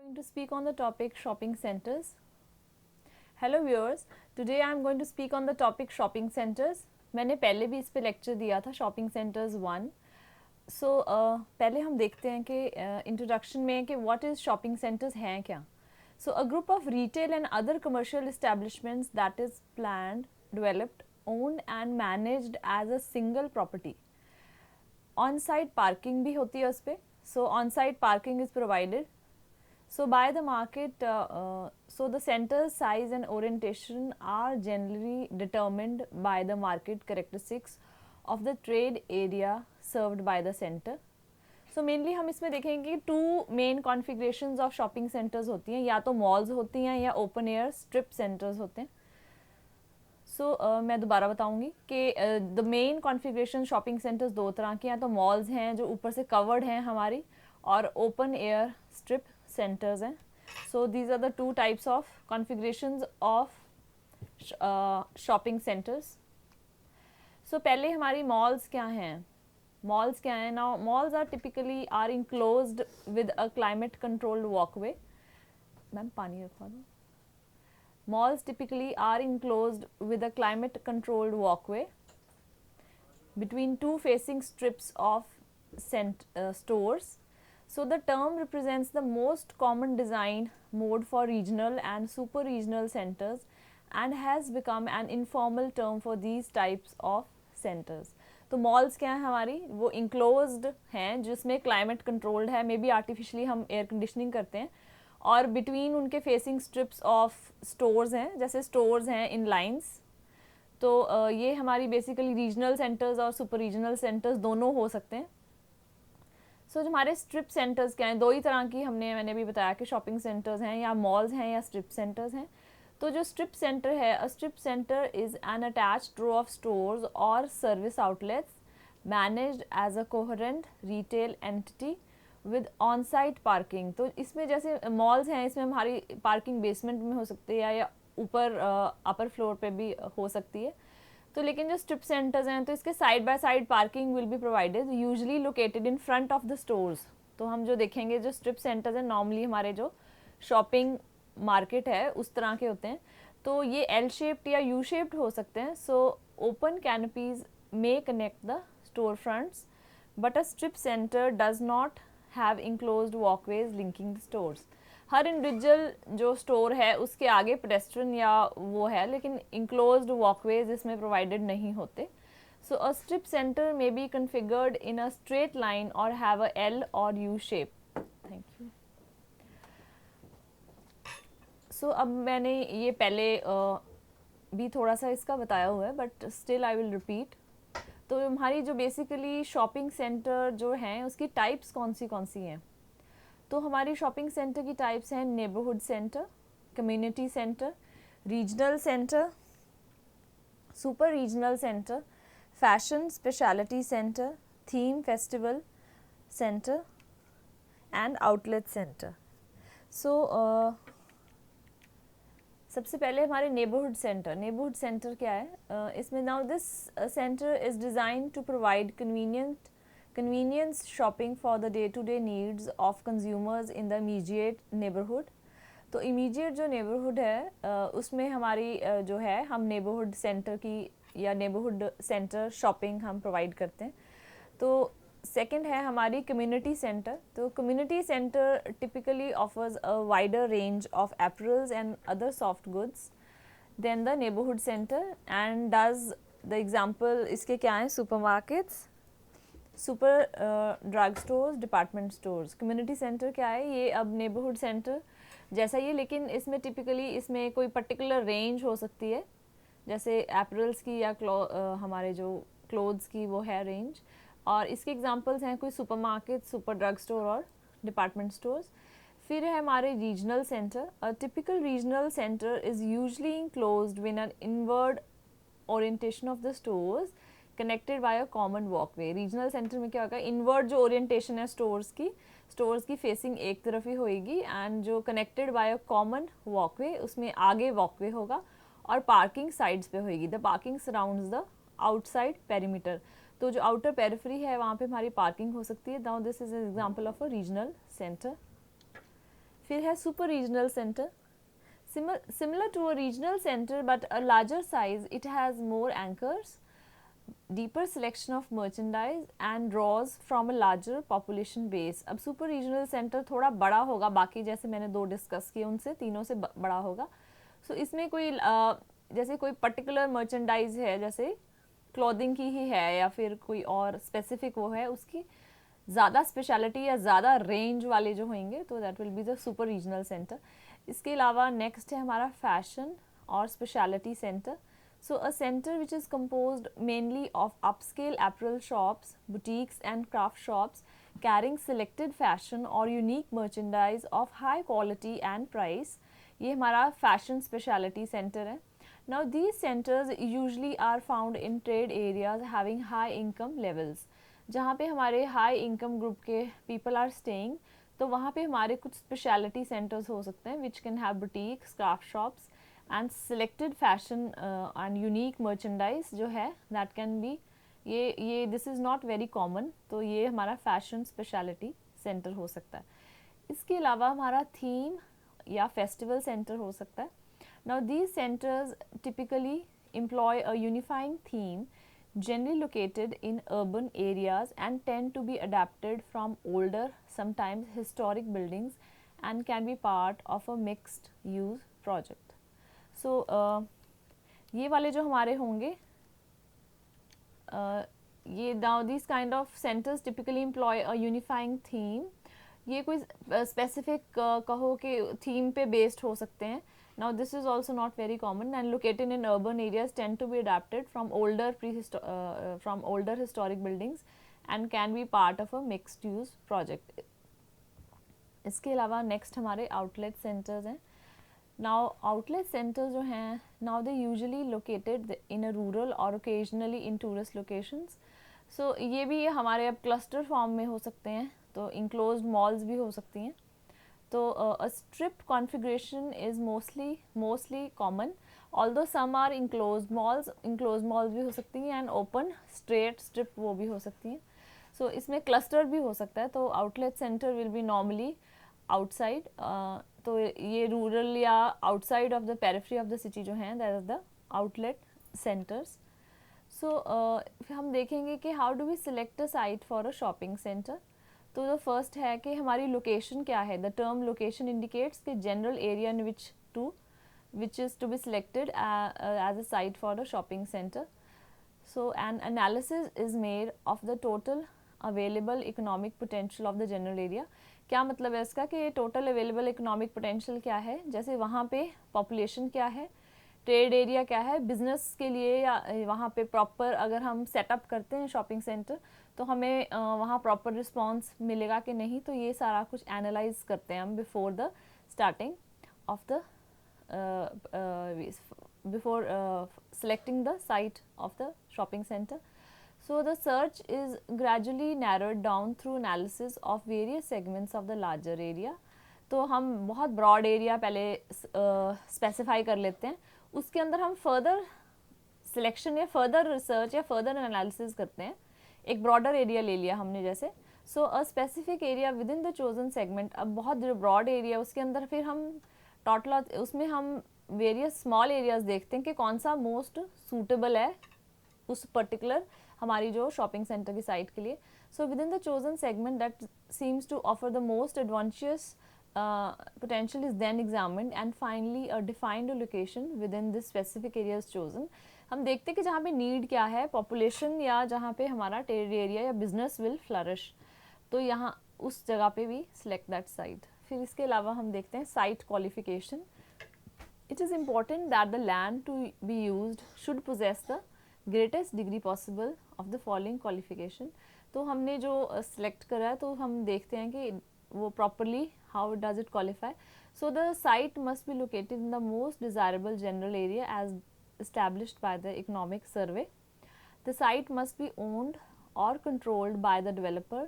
Going to speak on the topic shopping centers. Hello viewers, today I am going to speak on the topic shopping centers. मैंने पहले भी इस पे lecture दिया था shopping centers 1. So पहले हम देखते हैं कि इंट्रोडक्शन में कि what is shopping centers हैं क्या. So a group of retail and other commercial establishments that is planned, developed, owned and managed as a single property. On-site parking भी होती है उस पर. So on-site parking is provided. So by the market, so the center's size and orientation are generally determined by the market characteristics of the trade area served by the center. So mainly हम इसमें देखेंगे कि two main configurations of shopping centers होती हैं, या तो malls होती हैं या open air strip centers होते हैं. So मैं दोबारा बताऊंगी कि the main configuration shopping centers दो तरह के हैं, तो malls हैं जो ऊपर से covered हैं हमारी, और open air strip centers हैं. So these are the two types of configurations of shopping centers. So पहले हमारी malls क्या हैं? Malls क्या हैं? Now malls are typically are enclosed with a climate controlled walkway. Ma'am पानी रखवा दो. Malls typically are enclosed with a climate controlled walkway between two facing strips of stores. So the term represents the most common design mode for regional and super regional centers and has become an informal term for these types of centers. तो malls क्या हैं हमारी, वो enclosed हैं जिसमें climate controlled है, may be artificially हम air conditioning करते हैं, और between उनके facing strips of stores हैं, जैसे stores हैं in lines. तो ये हमारी बेसिकली रीजनल सेंटर्स और सुपर रीजनल सेंटर्स दोनों हो सकते हैं. सो जो हमारे स्ट्रिप सेंटर्स क्या हैं, दो ही तरह की मैंने भी बताया कि शॉपिंग सेंटर्स हैं, या मॉल्स हैं या स्ट्रिप सेंटर्स हैं. तो जो स्ट्रिप सेंटर है, a strip centre is an attached row of stores or service outlets managed as a coherent retail entity with on site parking. तो इसमें जैसे मॉल्स हैं, इसमें हमारी पार्किंग बेसमेंट में हो सकती है या ऊपर अपर फ्लोर पे भी हो सकती है. तो लेकिन जो स्ट्रिप सेंटर्स हैं, तो इसके side by side parking will be provided, usually located in front of the stores. तो हम जो देखेंगे जो स्ट्रिप सेंटर्स हैं, नॉर्मली हमारे जो शॉपिंग मार्केट है उस तरह के होते हैं. तो ये एल शेप्ड या यू शेप्ड हो सकते हैं. So open canopies may connect the store fronts, but a strip centre does not have enclosed walkways linking the stores. हर इंडिविजुअल जो स्टोर है उसके आगे पेडेस्ट्रियन या वो है, लेकिन इंक्लोज्ड वॉकवेज इसमें प्रोवाइडेड नहीं होते. So a strip centre may be configured in a straight line or have a L or U shape. Thank you. So अब मैंने ये पहले भी थोड़ा सा इसका बताया हुआ है, but still I will repeat. तो हमारी जो बेसिकली शॉपिंग सेंटर जो हैं उसकी टाइप्स कौन सी हैं. तो हमारी शॉपिंग सेंटर की टाइप्स हैं neighbourhood centre, community centre, regional centre, super regional centre, fashion speciality centre, theme festival centre and outlet centre. So सबसे पहले हमारे नेबरहुड सेंटर क्या है. इसमें now this centre is design to provide convenience shopping for the day-to-day needs of consumers in the immediate neighborhood. तो immediate जो neighborhood है उसमें हमारी जो है हम neighborhood center की या neighborhood center shopping हम provide करते हैं. तो second है हमारी community center. तो community center typically offers a wider range of apparels and other soft goods than the neighborhood center and does the example इसके क्या हैं, supermarkets, super drug stores, department stores. Community centre क्या है, ये अब neighbourhood centre जैसा ही है, लेकिन इसमें टिपिकली इसमें कोई पर्टिकुलर रेंज हो सकती है, जैसे एपरल्स की या हमारे जो क्लोथ्स की वो है रेंज. और इसके एग्जांपल्स हैं कोई सुपरमार्केट, सुपर ड्रग स्टोर और डिपार्टमेंट स्टोर्स. फिर है हमारे regional centre. A typical regional centre is usually enclosed with an inward orientation of the stores connected by a common walkway. Regional centre में क्या होगा, इनवर्ड जो ओरिएंटेशन है stores की फेसिंग एक तरफ ही होएगी, एंड जो connected by a common walkway उसमें आगे वॉकवे होगा और पार्किंग साइड्स पे होएगी. The parking surrounds the outside perimeter. तो जो आउटर पेरिफेरी है वहाँ पे हमारी पार्किंग हो सकती है. Now this is an example of a regional centre. फिर है super regional centre. Similar to a regional center but a larger size, it has more anchors, deeper selection of merchandise and draws from a larger population base. अब super regional center थोड़ा बड़ा होगा, बाकी जैसे मैंने दो डिस्कस किए उनसे तीनों से बड़ा होगा. सो इसमें कोई जैसे कोई पर्टिकुलर मर्चेंडाइज है, जैसे क्लॉथिंग की ही है या फिर कोई और स्पेसिफिक वो है, उसकी ज़्यादा स्पेशलिटी या ज़्यादा रेंज वाले जो होंगे, तो that will be the super regional centre. इसके अलावा नेक्स्ट है हमारा फैशन और speciality centre. So a centre which is composed mainly of upscale apparel shops, boutiques and craft shops carrying selected fashion or unique merchandise of high quality and price. ये हमारा fashion speciality centre है. Now these centers usually are found in trade areas having high income levels. जहाँ पे हमारे high income group के people are staying, तो वहाँ पे हमारे कुछ स्पेशलिटी सेंटर्स हो सकते हैं which can have boutiques, craft shops and selected fashion and unique merchandise जो है दैट कैन बी ये this is not very common, तो ये हमारा फैशन स्पेशलिटी सेंटर हो सकता है. इसके अलावा हमारा थीम या फेस्टिवल सेंटर हो सकता है. Now these centres typically employ a unifying theme generally located in urban areas and tend to be adapted from older, sometimes historic buildings and can be part of a mixed use project. So ये वाले जो हमारे होंगे ये now these kind of centers typically employ a unifying theme. ये कोई specific कहो कि theme पे based हो सकते हैं. Now this is also not very common and located in urban areas tend to be adapted from older historic buildings and can be part of a mixed use project. इसके अलावा next हमारे outlet centers हैं. Now outlet centers जो हैं now they usually located in a rural or occasionally in tourist locations. So ये भी हमारे अब cluster form में हो सकते हैं, तो enclosed malls भी हो सकती हैं. तो a strip configuration is mostly common, although some are enclosed malls भी हो सकती हैं and open straight strip वो भी हो सकती हैं. So इसमें cluster भी हो सकता है. तो outlet center will be normally outside, तो ये rural या outside of the periphery of the city जो हैं that is the outlet centers. So हम देखेंगे कि how do we select a site for a shopping center. तो द फर्स्ट है कि हमारी लोकेशन क्या है. द टर्म लोकेशन इंडिकेट्स कि general area in which is to be selected as a site for a shopping centre. So an analysis is made of the total available economic potential of the general area. क्या मतलब है इसका कि total available economic potential क्या है, जैसे वहाँ पे पॉपुलेशन क्या है, ट्रेड एरिया क्या है, बिजनेस के लिए या वहाँ पे प्रॉपर अगर हम सेटअप करते हैं शॉपिंग सेंटर तो हमें वहाँ प्रॉपर रिस्पॉन्स मिलेगा कि नहीं. तो ये सारा कुछ एनालाइज करते हैं हम before the starting of the before selecting the site of the shopping center. So the search is gradually narrowed down through analysis of various segments of the larger area. तो हम बहुत ब्रॉड एरिया पहले specify कर लेते हैं, उसके अंदर हम फर्दर सिलेक्शन या फर्दर रिसर्च या फर्दर एनालिसिस करते हैं. एक ब्रॉडर एरिया ले लिया हमने जैसे. So a specific area within the chosen segment, अब बहुत जो ब्रॉड एरिया उसके अंदर फिर हम टोटल उसमें हम वेरियस स्मॉल एरियाज देखते हैं कि कौन सा मोस्ट सूटेबल है उस पर्टिकुलर हमारी जो शॉपिंग सेंटर की साइट के लिए. So within the chosen segment that seems to offer the most advantageous potential is then examined and finally a defined location within this specific area is chosen. हम देखते हैं कि जहाँ पे need क्या है, पॉपुलेशन या जहाँ पे हमारा ट्रेड एरिया या बिजनेस विल फ्लरिश, तो यहाँ उस जगह पे भी सिलेक्ट दैट साइट. फिर इसके अलावा हम देखते हैं site qualification. It is important that the land to be used should possess the greatest degree possible of the following qualification. तो हमने जो सिलेक्ट करा है तो हम देखते हैं कि वो properly how does it qualify. So the site must be located in the most desirable general area as established by the economic survey. The site must be owned or controlled by the developer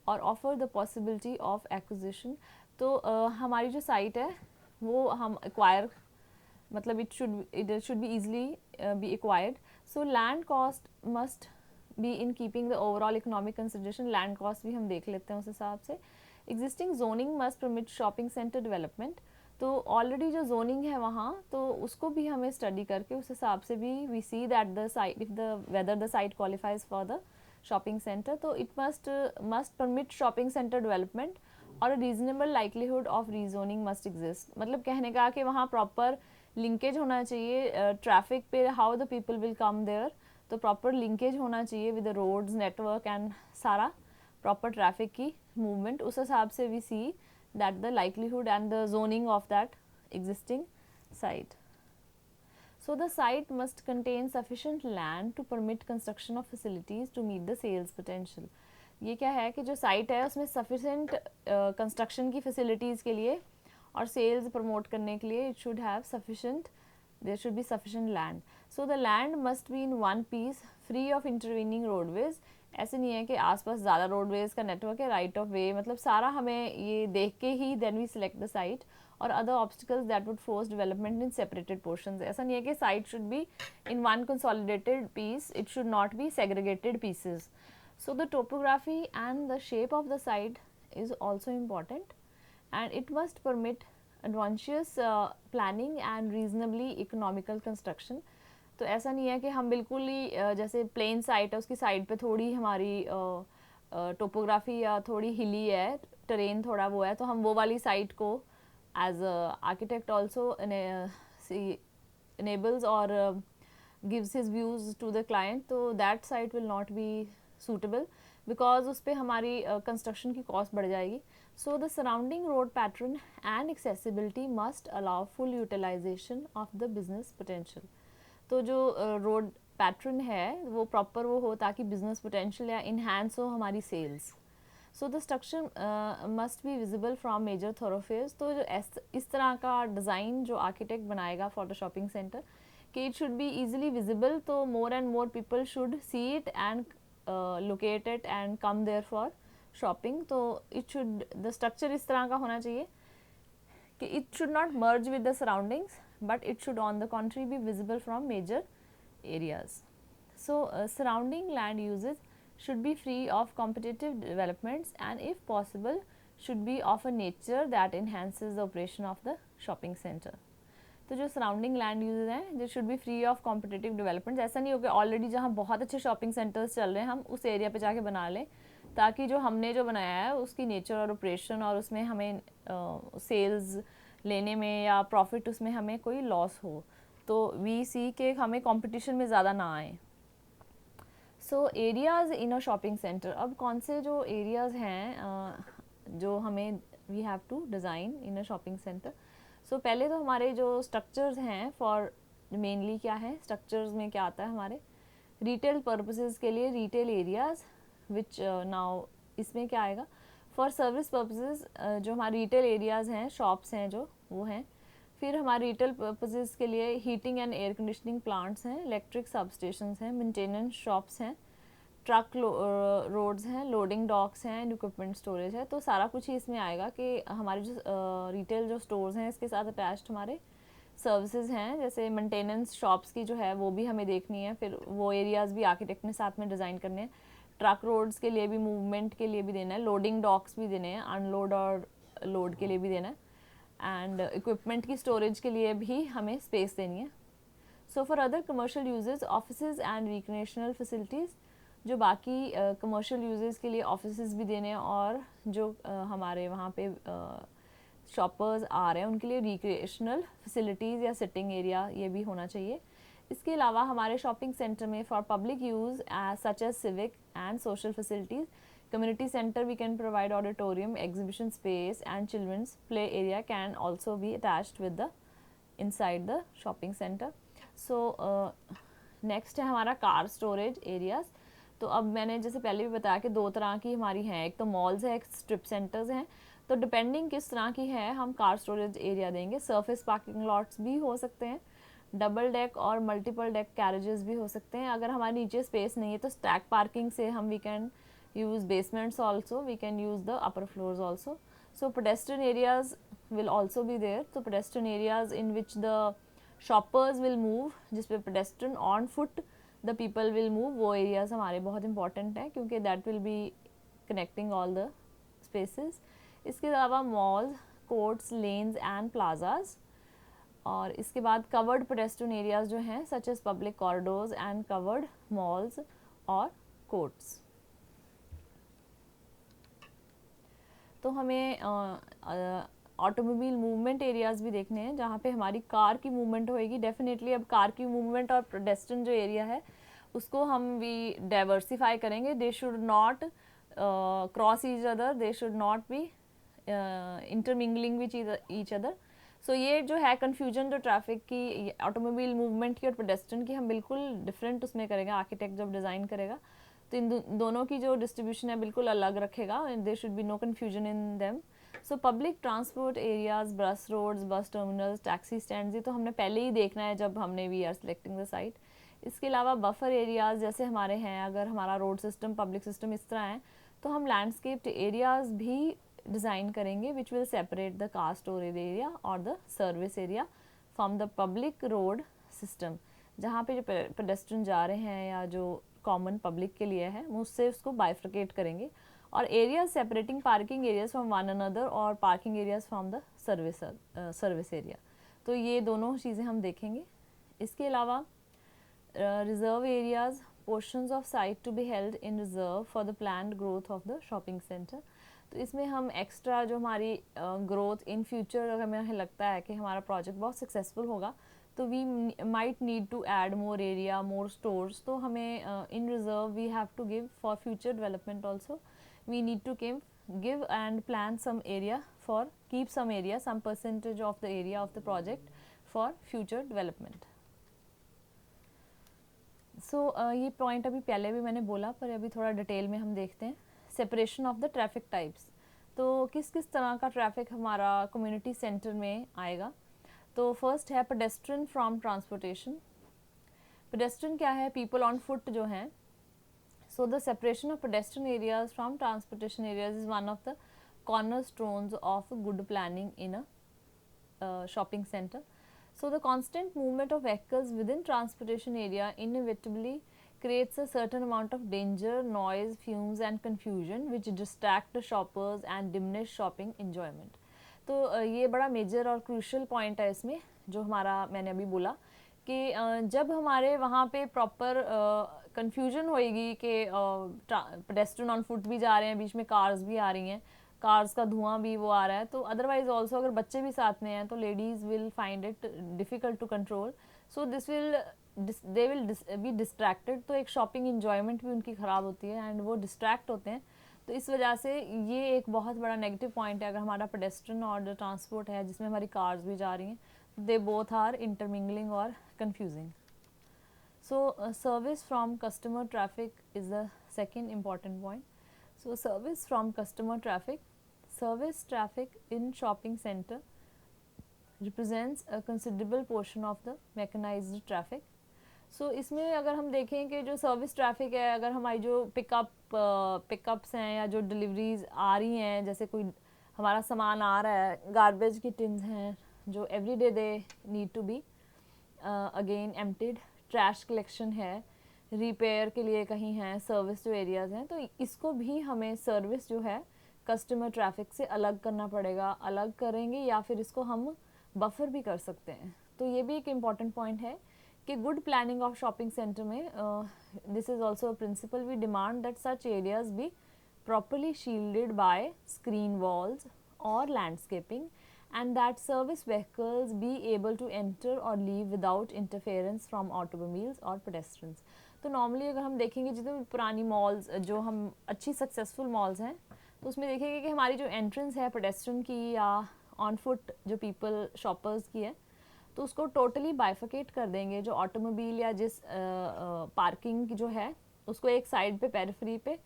or offer the possibility of acquisition. तो हमारी जो site है वो हम acquire मतलब it should be easily be acquired. So land cost must be in keeping the overall economic consideration. land cost भी हम देख लेते हैं उस हिसाब से. Existing zoning must permit shopping centre development, तो ऑलरेडी जो जोनिंग है वहाँ, तो उसको भी हमें स्टडी करके उस हिसाब से भी we see that the site, if the whether the site qualifies for the shopping centre, तो it must permit shopping centre development और reasonable likelihood of rezoning must exist. मतलब कहने का कि वहाँ प्रॉपर लिंकेज होना चाहिए ट्रैफिक पे, how the people will come there, तो प्रॉपर लिंकेज होना चाहिए with the roads network and सारा प्रॉपर ट्रैफिक की मूवमेंट, उस हिसाब से we see that the likelihood and the zoning of that existing site. So the site must contain sufficient land to permit construction of facilities to meet the sales potential. ये क्या है कि जो site है उसमें sufficient construction की facilities के लिए और sales promote करने के लिए it should have sufficient, there should be sufficient land. So the land must be in one piece, free of intervening roadways. ऐसे नहीं है कि आसपास ज़्यादा रोडवेज का नेटवर्क है, राइट ऑफ वे, मतलब सारा हमें ये देख के ही then we select the site, और other obstacles that would force development in separated portions. ऐसा नहीं है कि site should be in one consolidated piece, it should not be segregated pieces. So the topography and the shape of the site is also important and it must permit advantageous planning and reasonably economical construction. तो ऐसा नहीं है कि हम बिल्कुल ही जैसे plane site है उसकी साइड पे थोड़ी हमारी टोपोग्राफी या थोड़ी हिली है, टेरेन थोड़ा वो है, तो हम वो वाली साइट को as architect also enables or gives his views to the client, तो that site will not be suitable because उस पर हमारी construction की cost बढ़ जाएगी. So the surrounding road pattern and accessibility must allow full utilization of the business potential. तो जो road pattern है वो प्रॉपर वो हो ताकि बिजनेस पोटेंशियल या इन्हांस हो हमारी sales. So the structure must be visible from major thoroughfares. तो जो इस तरह का डिज़ाइन जो आर्किटेक्ट बनाएगा फॉर द शॉपिंग सेंटर कि it should be easily visible, तो more and more people should see it and locate it and come there for shopping. तो इट शुड, द स्ट्रक्चर इस तरह का होना चाहिए कि it should not merge with the surroundings, but it should on the contrary be visible from major areas. So surrounding land uses should be free of competitive developments and if possible should be of a nature that enhances the operation of the shopping center. तो जो surrounding land usage हैं they should B free of competitive development. ऐसा नहीं हो कि already जहाँ बहुत अच्छे शॉपिंग सेंटर्स चल रहे हैं हम उस एरिया पे जाके बना लें, ताकि जो हमने जो बनाया है उसकी नेचर और ऑपरेशन और उसमें हमें सेल्स लेने में या प्रॉफिट उसमें हमें कोई लॉस हो, तो वी सी के हमें कंपटीशन में ज़्यादा ना आए. So areas in a shopping centre. अब कौन से जो एरियाज़ हैं जो हमें we have to design in a shopping centre. So पहले तो हमारे जो स्ट्रक्चर्स हैं फॉर मेनली क्या है, स्ट्रक्चर्स में क्या आता है हमारे रिटेल पर्पसेस के लिए रिटेल एरियाज़ विच नाउ इसमें क्या आएगा फॉर सर्विस पर्पसेस. जो हमारे रिटेल एरियाज़ हैं शॉप्स हैं जो वो हैं. फिर हमारे रिटेल पर्पसेस के लिए heating and air conditioning plants हैं, इलेक्ट्रिक सब स्टेशंस हैं, मेंटेनेंस शॉप्स हैं, ट्रक रोड्स हैं, लोडिंग डॉक्स हैं, इक्विपमेंट स्टोरेज है. तो सारा कुछ ही इसमें आएगा कि हमारे जो रिटेल जो स्टोर्स हैं इसके साथ अटैच्ड हमारे सर्विसेज हैं. जैसे मेंटेनेंस शॉप्स की जो है वो भी हमें देखनी है, फिर वो एरियाज़ भी आर्किटेक्ट ने साथ में डिज़ाइन करने हैं. ट्रक रोड्स के लिए भी मूवमेंट के लिए भी देना है, लोडिंग डॉक्स भी देने हैं, अनलोड और लोड के लिए भी देना है, एंड इक्विपमेंट की स्टोरेज के लिए भी हमें स्पेस देनी है. So for other commercial uses offices and recreational facilities, जो बाकी कमर्शियल यूजेस के लिए ऑफिसेज भी देने हैं और जो हमारे वहाँ पे शॉपर्स आ रहे हैं उनके लिए रिक्रिएशनल फैसिलिटीज़ या सिटिंग एरिया ये भी होना चाहिए. इसके अलावा हमारे शॉपिंग सेंटर में for public use such as civic and social facilities, community center we can provide auditorium, exhibition space and children's play area can also be attached with the inside the shopping center. So next है हमारा car storage areas. तो अब मैंने जैसे पहले भी बताया कि दो तरह की हमारी हैं, एक तो मॉल्स है, एक स्ट्रिप सेंटर्स हैं. तो डिपेंडिंग किस तरह की है हम कार स्टोरेज एरिया देंगे. सरफेस पार्किंग लॉट्स भी हो सकते हैं, डबल डेक और मल्टीपल डेक कैरेजेस भी हो सकते हैं. अगर हमारे नीचे स्पेस नहीं है तो स्टैक पार्किंग से हम we can use basements also, we can use the upper floors also. So pedestrian areas will also be there. So pedestrian areas in which the shoppers will move, जिस पे pedestrian on foot the people will move, वो areas हमारे बहुत important हैं क्योंकि that will be connecting all the spaces. इसके अलावा malls, courts, lanes and plazas, और इसके बाद कवर्ड पेडेस्ट्रियन एरियाज जो हैं such as public corridors and covered malls और कोर्ट्स। तो हमें ऑटोमोबाइल मूवमेंट एरियाज भी देखने हैं जहाँ पे हमारी कार की मूवमेंट होएगी। डेफिनेटली अब कार की मूवमेंट और पेडेस्ट्रियन जो एरिया है उसको हम भी डाइवर्सिफाई करेंगे। They should not cross each other, they should not be intermingling with each other. So ये जो है कन्फ्यूजन जो ट्रैफिक की, ऑटोमोबाइल मूवमेंट की और पेडेस्ट्रियन की, हम बिल्कुल डिफरेंट उसमें करेगा। आर्किटेक्ट जब डिज़ाइन करेगा तो इन दोनों की जो डिस्ट्रीब्यूशन है बिल्कुल अलग रखेगा। There should be no confusion in them. So public transport areas, bus roads, bus terminals, taxi stand, ये तो हमने पहले ही देखना है जब हमने we are selecting the site. इसके अलावा बफर एरियाज जैसे हमारे हैं, अगर हमारा रोड सिस्टम, पब्लिक सिस्टम इस तरह है तो हम लैंडस्केप्ड एरियाज भी डिज़ाइन करेंगे which will separate the car storage area और the service area from the public road system. जहाँ पे जो पेडेस्ट्रियन जा रहे हैं या जो कॉमन पब्लिक के लिए है उससे उसको बाइफ्रिकेट करेंगे। और areas separating parking areas from one another और parking areas from the service area. तो ये दोनों चीज़ें हम देखेंगे। इसके अलावा reserve areas, portions of site to be held in reserve for the planned growth of the shopping centre. तो इसमें हम एक्स्ट्रा जो हमारी ग्रोथ इन फ्यूचर, अगर हमें लगता है कि हमारा प्रोजेक्ट बहुत सक्सेसफुल होगा तो we might need to add more area, more stores. तो हमें in reserve we have to give for future development also, we need to give and plan some area for, keep some area, some percentage of the area of the project for future development. So ये point अभी पहले भी मैंने बोला पर अभी थोड़ा detail में हम देखते हैं। Separation of the traffic types, तो किस किस तरह का ट्रैफिक हमारा कम्युनिटी सेंटर में आएगा। तो फर्स्ट है पेडेस्ट्रियन फ्रॉम ट्रांसपोर्टेशन। पेडेस्ट्रियन क्या है? पीपल ऑन फुट जो हैं। So the separation of pedestrian areas from transportation areas is one of the cornerstones of good planning in a shopping center. So the constant movement of vehicles within transportation area inevitably creates a certain amount of danger, noise, fumes and confusion which distract the shoppers and diminish shopping enjoyment. तो ये बड़ा major और crucial point है इसमें जो हमारा मैंने अभी बोला कि जब हमारे वहाँ पे प्रॉपर कन्फ्यूजन होएगी कि पेडेस्ट्रियन ऑन फुट भी जा रहे हैं, बीच में कार्स भी आ रही हैं, कार्स का धुआं भी वो आ रहा है, तो अदरवाइज ऑल्सो अगर बच्चे भी साथ में हैं तो ladies will find it difficult to control. So this will they will be distracted. तो एक शॉपिंग इन्जॉयमेंट भी उनकी ख़राब होती है एंड वो डिस्ट्रैक्ट होते हैं। तो इस वजह से ये एक बहुत बड़ा नेगेटिव पॉइंट है अगर हमारा पेडेस्ट्रियन और जो ट्रांसपोर्ट है जिसमें हमारी कार्स भी जा रही हैं, they both are intermingling or confusing. So service from customer traffic is the second important point. So service from customer traffic, service traffic in shopping center represents a considerable portion of the mechanized traffic. So इसमें अगर हम देखें कि जो service traffic है, अगर हमारी जो पिकअप्स हैं या जो डिलीवरीज आ रही हैं, जैसे कोई हमारा सामान आ रहा है, गार्बेज की टिन्स हैं जो every day they need to be again emptied, trash collection है, रिपेयर के लिए कहीं हैं, सर्विस जो एरियाज़ हैं, तो इसको भी हमें सर्विस जो है कस्टमर ट्रैफिक से अलग करना पड़ेगा। अलग करेंगे या फिर इसको हम बफर भी कर सकते हैं। तो ये भी एक इम्पॉर्टेंट पॉइंट है कि good planning of shopping centre में this is also a principle, we demand that such areas be properly shielded by screen walls और landscaping and that service vehicles be able to enter or leave without interference from automobiles or pedestrians. तो normally अगर हम देखेंगे जितने भी पुरानी malls जो हम अच्छी सक्सेसफुल मॉल्स हैं तो उसमें देखेंगे कि हमारी जो एंट्रेंस है पेडेस्ट्रियन की या ऑन फुट जो पीपल शॉपर्स की है तो उसको टोटली बाइफिकेट कर देंगे। जो ऑटोमोबाइल या जिस पार्किंग जो है उसको एक साइड पे पेरिफेरी पे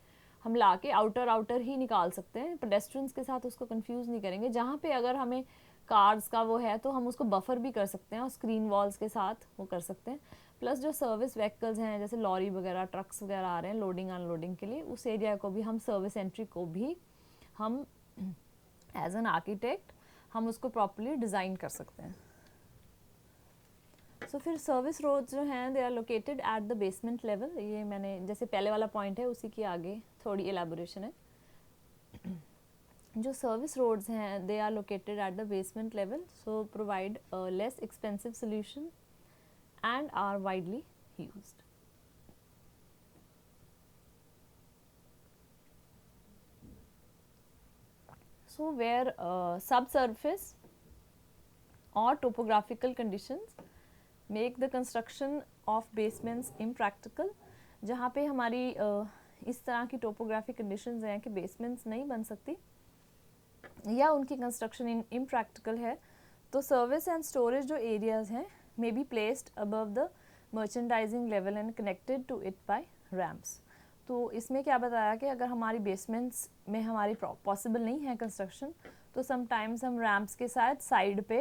हम ला के आउटर ही निकाल सकते हैं, पेडेस्ट्रियंस के साथ उसको कंफ्यूज नहीं करेंगे। जहाँ पे अगर हमें कार्स का वो है तो हम उसको बफर भी कर सकते हैं और स्क्रीन वॉल्स के साथ वो कर सकते हैं। प्लस जो सर्विस व्हीकल्स हैं जैसे लॉरी वगैरह, ट्रक्स वगैरह आ रहे हैं लोडिंग अनलोडिंग के लिए, उस एरिया को भी हम सर्विस एंट्री को भी हम एज एन आर्किटेक्ट हम उसको प्रॉपर्ली डिज़ाइन कर सकते हैं। सो फिर सर्विस रोड्स जो हैं they are located at the basement level. ये मैंने जैसे पहले वाला पॉइंट है उसी की आगे थोड़ी एलैबोरेशन है। जो सर्विस रोड्स हैं they are located at the basement level, so provide less expensive solution and are widely used. So where subsurface or topographical conditions make the construction of basements impractical, जहाँ पे हमारी इस तरह की topographic conditions हैं कि basements नहीं बन सकती या उनकी construction impractical है, तो service and storage जो areas हैं may be placed above the merchandising level and connected to it by ramps. तो इसमें क्या बताया कि अगर हमारी बेसमेंट्स में हमारी पॉसिबल नहीं है कंस्ट्रक्शन, तो समटाइम्स हम रैम्प्स के साथ साइड पे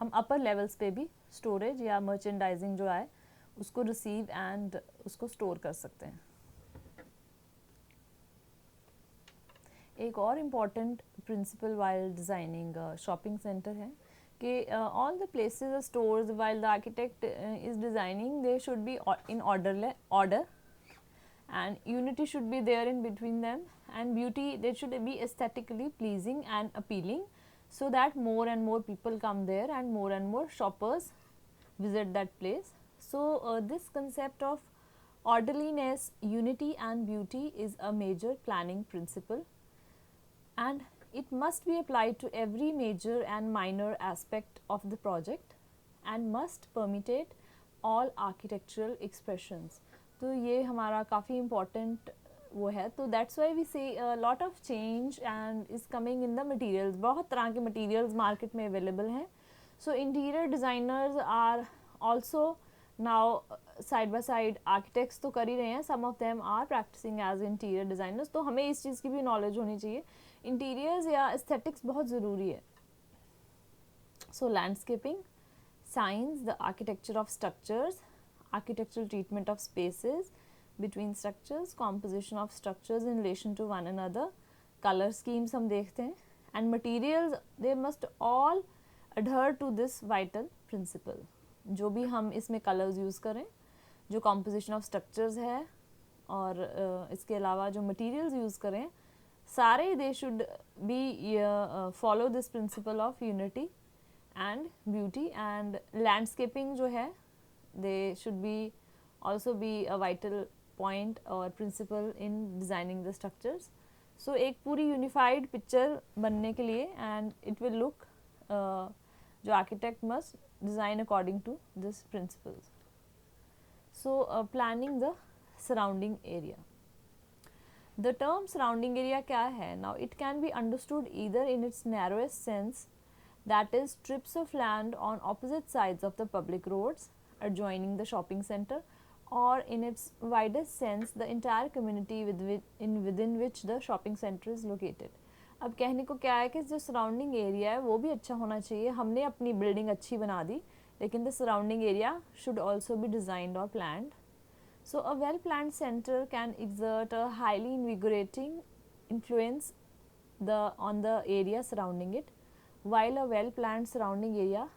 हम अपर लेवल्स पे भी स्टोरेज या मर्चेंडाइजिंग जो है उसको रिसीव एंड उसको स्टोर कर सकते हैं. एक और important principal while designing shopping centre है कि all the places stores while the architect is designing they should be in order and unity should be there in between them, and beauty, they should be aesthetically pleasing and appealing, so that more and more people come there and more shoppers visit that place. So this concept of orderliness, unity and beauty is a major planning principle, and it must be applied to every major and minor aspect of the project and must permeate all architectural expressions. तो ये हमारा काफ़ी important वो है. तो that's why we say lot of change and is coming in the materials. बहुत तरह के मटेरियल्स मार्केट में अवेलेबल हैं. So interior designers are also now side by side architects तो कर ही रहे हैं. Some of them are practising as interior designers. तो हमें इस चीज़ की भी नॉलेज होनी चाहिए. इंटीरियर्स या एस्थेटिक्स बहुत ज़रूरी है. So landscaping, signs, the architecture of structures, architectural treatment of spaces between structures, composition of structures in relation to one another, color schemes हम देखते हैं, and materials they must all adhere to this vital principle. जो भी हम इसमें colors use करें, जो composition of structures है और इसके अलावा जो materials use करें, सारे they should be follow this principle of unity and beauty. And landscaping जो है they should be also be a vital point or principle in designing the structures. So एक पूरी unified picture बनने के लिए and it will look जो architect must design according to this principles. So planning the surrounding area. The term surrounding area क्या है? Now it can be understood either in its narrowest sense, that is strips of land on opposite sides of the public roads adjoining the shopping center, or in its widest sense the entire community within which the shopping center is located. अब कहने को क्या है कि जो surrounding area है वो भी अच्छा होना चाहिए. हमने अपनी बिल्डिंग अच्छी बना दी, लेकिन the surrounding area should also be designed और planned. So a well planned centre can exert a highly invigorating influence on the area surrounding it, while a well planned surrounding area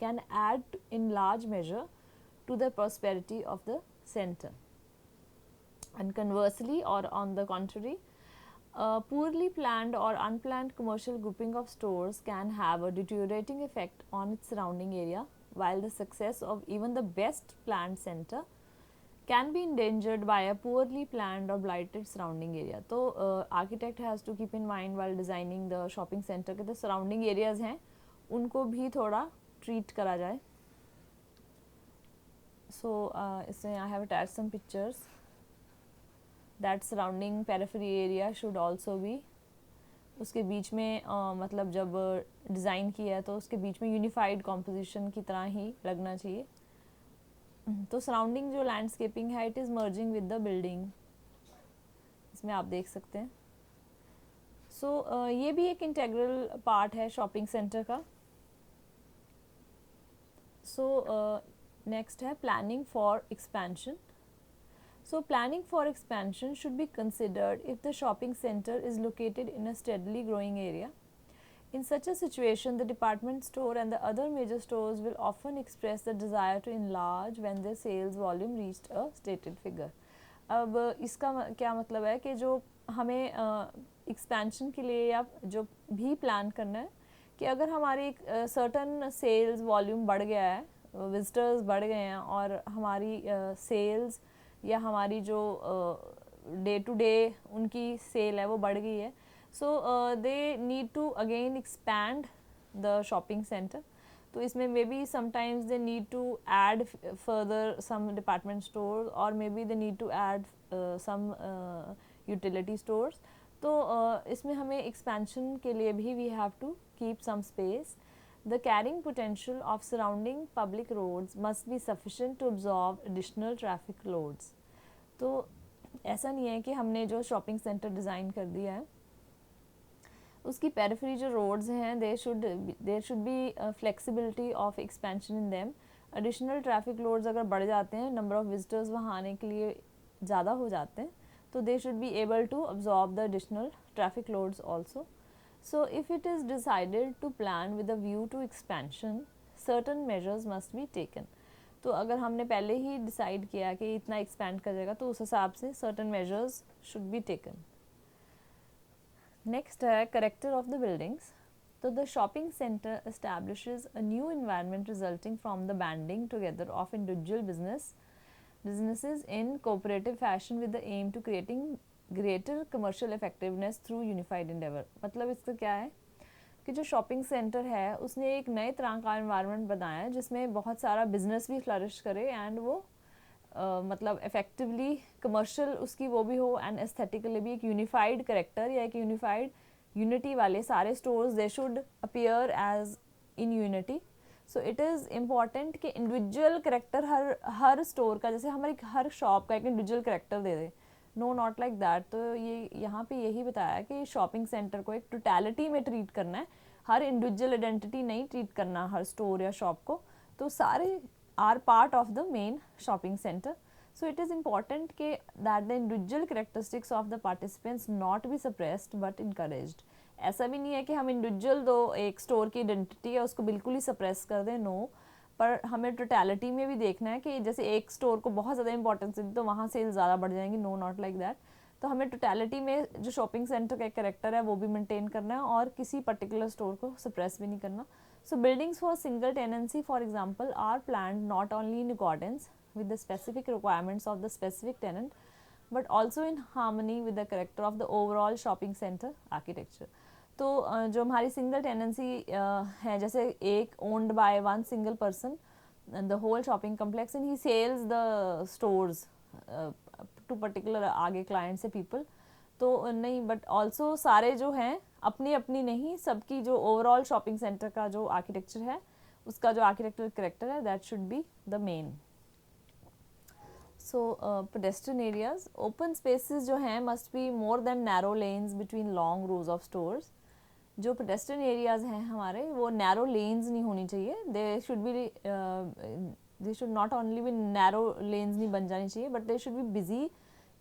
can add in large measure to the prosperity of the center. And conversely, or on the contrary, a poorly planned or unplanned commercial grouping of stores can have a deteriorating effect on its surrounding area, while the success of even the best planned center can be endangered by a poorly planned or blighted surrounding area. तो architect has to keep in mind while designing the shopping center के the surrounding areas हैं उनको भी थोड़ा treat करा जाए. So इसमें I have attached some pictures that surrounding periphery area should also be, उसके बीच में मतलब जब डिज़ाइन किया है तो उसके बीच में यूनिफाइड कॉम्पोजिशन की तरह ही लगना चाहिए. तो सराउंडिंग जो लैंडस्केपिंग है it is merging with the building, इसमें आप देख सकते हैं. सो ये भी एक इंटेग्रल पार्ट है शॉपिंग सेंटर का. सो नेक्स्ट है planning for expansion. So planning for expansion should be considered if the shopping center is located in a steadily growing area. In such a situation, the department store and the other major stores will often express the desire to enlarge when their sales volume reached a stated figure. अब इसका क्या मतलब है कि जो हमें expansion के लिए या जो भी प्लान करना है कि अगर हमारी एक सर्टन सेल्स वॉल्यूम बढ़ गया है, विजिटर्स बढ़ गए हैं और हमारी सेल्स या हमारी जो डे टू डे उनकी सेल है वो बढ़ गई है, so they need to again expand the shopping centre. तो इसमें maybe sometimes they need to add further some department store और maybe they need to add some utility stores. तो इसमें हमें एक्सपेंशन के लिए भी we have to keep some space. The carrying potential of surrounding public roads must be sufficient to absorb additional traffic loads. तो ऐसा नहीं है कि हमने जो शॉपिंग सेंटर डिज़ाइन कर दिया है उसकी पेरिफेरी जो रोड्स हैं there should be flexibility of expansion in them. Additional traffic loads अगर बढ़ जाते हैं, नंबर ऑफ विजिटर्स वहाँ आने के लिए ज़्यादा हो जाते हैं, तो they should be able to absorb the additional traffic loads also. So if it is decided to plan with a view to expansion, certain measures must be taken. तो अगर हमने पहले ही डिसाइड किया कि इतना एक्सपैंड कर जाएगा तो उस हिसाब से certain measures should be taken. Next है character of the buildings. So the shopping center establishes a new environment resulting from the banding together of individual businesses in cooperative fashion with the aim to creating greater commercial effectiveness through unified Endeavour. मतलब इसका क्या है कि जो shopping centre है उसने एक नए तरह का एनवायरनमेंट बनाया है जिसमें बहुत सारा बिजनेस भी फ्लरिश करे एंड वो मतलब इफेक्टिवली कमर्शियल उसकी वो भी हो एंड एस्थेटिकली भी एक यूनिफाइड करेक्टर या एक यूनिफाइड यूनिटी वाले सारे stores they should appear as in unity. So it is important कि इंडिविजुअल करेक्टर हर स्टोर का, जैसे हमारी हर शॉप का एक इंडिविजुअल करेक्टर दे दे. No not like that. तो ये यहाँ पे यही बताया कि शॉपिंग सेंटर को एक टोटलिटी में ट्रीट करना है, हर इंडिविजुअल आइडेंटिटी नहीं ट्रीट करना हर स्टोर या शॉप को. तो सारे are part of the main shopping centre. So it is important कि that the individual characteristics of the participants not be suppressed but encouraged. ऐसा भी नहीं है कि हम इंडिविजुअल दो एक स्टोर की आइडेंटिटी है उसको बिल्कुल ही सप्रेस कर दें, नो. पर हमें टोटलिटी में भी देखना है कि जैसे एक स्टोर को बहुत ज़्यादा इंपॉर्टेंस दी तो वहाँ सेल ज़्यादा बढ़ जाएंगी, नो नॉट लाइक दैट. तो हमें टोटलिटी में जो शॉपिंग सेंटर का एक कैरेक्टर है वो भी मेंटेन करना है और किसी पर्टिकुलर स्टोर को सप्रेस भी नहीं करना. So buildings for single tenancy for example are planned not only in accordance with the specific requirements of the specific tenant but also in harmony with the character of the overall shopping centre architecture. तो जो हमारी single tenancy है, जैसे एक owned by one single person and the whole shopping complex and he sells the stores to particular आगे clients से people. तो नहीं, but also सारे जो हैं अपनी अपनी नहीं, सबकी जो overall shopping center का जो architecture है उसका जो architectural character है that should be the main. So pedestrian areas, open spaces जो हैं must be more than narrow lanes between long rows of stores. जो पेडेस्ट्रियन एरियाज़ हैं हमारे वो नैरो लेन्स नहीं होनी चाहिए. They should not only be narrow lanes नहीं बन जानी चाहिए but they should be busy,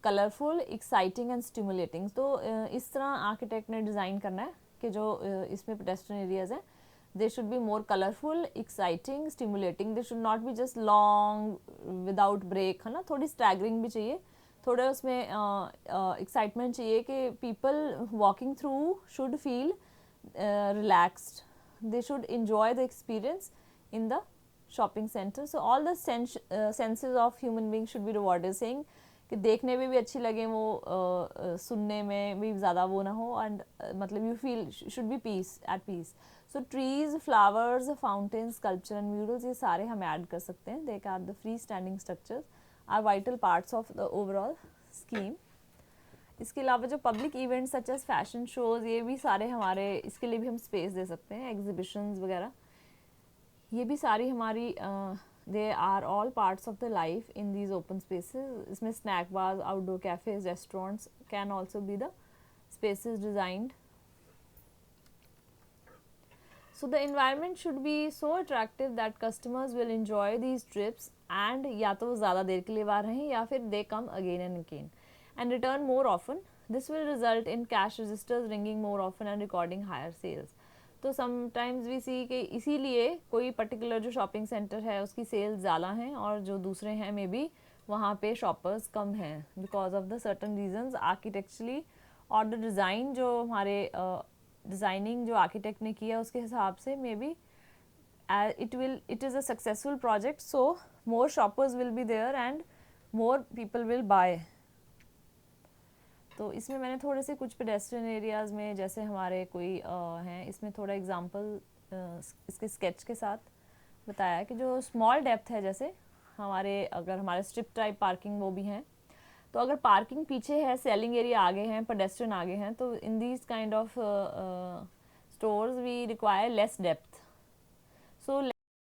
colourful, exciting and stimulating. तो इस तरह आर्किटेक्ट ने डिज़ाइन करना है कि जो इसमें पेडेस्ट्रियन एरियाज़ हैं they should be more colourful, exciting, stimulating. They should not be just long without break, है ना. थोड़ी स्टैगरिंग भी चाहिए, थोड़ा उसमें एक्साइटमेंट चाहिए कि people walking through should feel relaxed. They should enjoy the experience in the shopping center. So all the senses of human being should be rewarded. Saying कि देखने में भी अच्छी लगे वो, सुनने में भी ज़्यादा वो ना हो एंड मतलब you feel should be at peace. So trees, flowers, fountains, sculpture and murals ये सारे हम ऐड कर सकते हैं. They are the freestanding structures are vital parts of the overall scheme. इसके अलावा जो public events such as fashion shows ये भी सारे हमारे, इसके लिए भी हम स्पेस दे सकते हैं. एग्जीबिशंस वगैरह ये भी सारी हमारी they are all parts of the life in these open spaces. इसमें snack bars, outdoor cafes, restaurants can also be the spaces designed. So the environment should be so attractive that customers will enjoy these trips and या तो वो ज़्यादा देर के लिए बाहर रहें या फिर they come again and again and return more often. This will result in cash registers ringing more often and recording higher sales. तो sometimes we see कि इसीलिए कोई particular जो shopping center है उसकी sales ज़्यादा हैं और जो दूसरे हैं मे बी वहाँ पे shoppers कम हैं because of the certain reasons architecturally और द डिज़ाइन जो हमारे डिज़ाइनिंग जो आर्किटेक्ट ने किया उसके हिसाब से may be it is a successful project, so more shoppers will be there and more people will buy. तो इसमें मैंने थोड़े से कुछ पेडेस्ट्रियन एरियाज़ में जैसे हमारे कोई हैं, इसमें थोड़ा एग्जांपल इसके स्केच के साथ बताया कि जो स्मॉल डेप्थ है, जैसे हमारे अगर हमारे स्ट्रिप टाइप पार्किंग वो भी हैं, तो अगर पार्किंग पीछे है, सेलिंग एरिया आगे हैं, पेडेस्ट्रियन आगे हैं, तो in these kind of stores we require less depth. So